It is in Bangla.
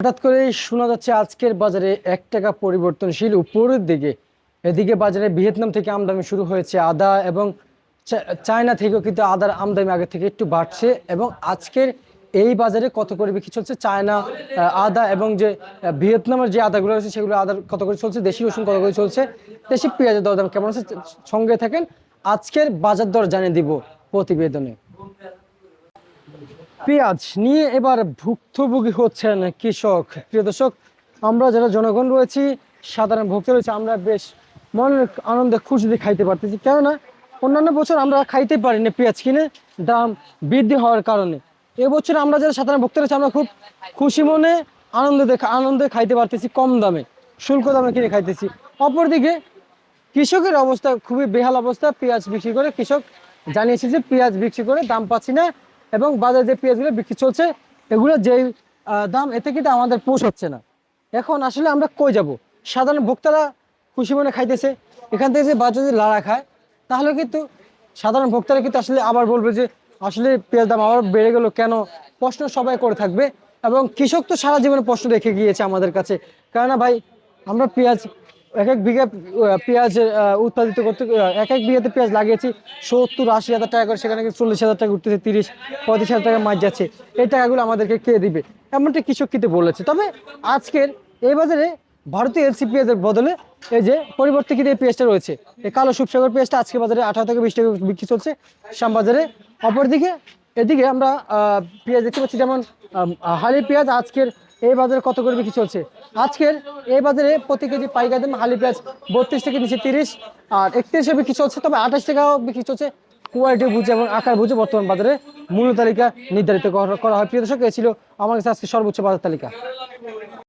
হঠাৎ করে শোনা যাচ্ছে আজকের বাজারে ১ টাকা পরিবর্তনশীল উপরের দিকে। এদিকে বাজারে ভিয়েতনাম থেকে আমদানি শুরু হয়েছে আদা এবং চায়না থেকেও কিন্তু আদার আমদানি আগে থেকে একটু বাড়ছে এবং আজকের এই বাজারে কত করে বিক্রি চলছে চায়না আদা এবং যে ভিয়েতনামের যে আদাগুলো আছে সেগুলো আদার কত করে চলছে, দেশি রসুন কত করে চলছে, দেশি পেঁয়াজের দরদাম কেমন আছে সঙ্গে থাকেন, আজকের বাজার দর জানিয়ে দিব প্রতিবেদনে। পেঁয়াজ নিয়ে এবার ভুক্তভোগী হচ্ছেন কৃষক। প্রিয় দর্শক, আমরা যারা জনগণ রয়েছি, সাধারণ ভোক্তা রয়েছে, আমরা বেশ মনের আনন্দে খুশিতে খাইতে পারতেছি। কেননা অন্যান্য বছর আমরা খাইতে পারিনি পেঁয়াজ কিনে, দাম বৃদ্ধি হওয়ার কারণে। এবছর আমরা যারা সাধারণ ভোক্তা রয়েছে আমরা খুব খুশি মনে আনন্দে খাইতে পারতেছি, কম দামে শুল্ক দামে কিনে খাইতেছি। অপরদিকে কৃষকের অবস্থা খুবই বেহাল অবস্থা। পেঁয়াজ বিক্রি করে কৃষক জানিয়েছে যে পেঁয়াজ বিক্রি করে দাম পাচ্ছি না এবং বাজারে যে পেঁয়াজগুলো বিক্রি চলছে এগুলো যেই দাম, এতে কিন্তু আমাদের পোষাচ্ছে না। এখন আসলে আমরা কই যাব? সাধারণ ভোক্তারা খুশি মনে খাইতেছে, এখান থেকে যে বাজারে যদি লাড়া খায় তাহলে কিন্তু সাধারণ ভোক্তারা কিন্তু আসলে আবার বলবে যে আসলে পেঁয়াজ দাম আবার বেড়ে গেল কেন, প্রশ্ন সবাই করে থাকবে। এবং কৃষক তো সারা জীবনে প্রশ্ন রেখে গিয়েছে আমাদের কাছে। কেননা ভাই, আমরা পেঁয়াজ এক এক বিঘা পেঁয়াজ উৎপাদিত করতে এক এক বিঘাতে পেঁয়াজ লাগিয়েছি ৭০-৮০ হাজার টাকা করে, সেখানে ৪০ হাজার টাকা উঠতেছে, ৩০-৩৫ হাজার টাকা মাছ যাচ্ছে। এই টাকাগুলো আমাদেরকে কে দিবে, এমনটা কৃষক কিন্তু বলেছে। তবে আজকের এই বাজারে ভারতীয় এলসি পেঁয়াজের বদলে এই যে পরিবর্তিত এই পেঁয়াজটা রয়েছে, এই কালো সুপসাগর পেঁয়াজটা আজকে বাজারে ১৮ থেকে ২০ টাকা বিক্রি চলছে শ্যামবাজারে। অপরদিকে এদিকে আমরা পেঁয়াজ দেখতে পাচ্ছি, যেমন হালি পেঁয়াজ আজকের এই বাজারে কত করে বিক্রি চলছে। আজকের এই বাজারে প্রতি কেজি পাইকারি দাম হালি পেঁয়াজ ৩২ থেকে নিচে ৩০ আর ৩১ বিক্রি চলছে, তবে ২৮ টাকাও বিক্রি চলছে। কোয়ালিটি বুঝে এবং আকার বুঝে বর্তমান বাজারে মূল্য তালিকা নির্ধারিত করা হয়। প্রিয় দর্শক, এ ছিল আমার কাছে আজকে সর্বোচ্চ বাজার তালিকা।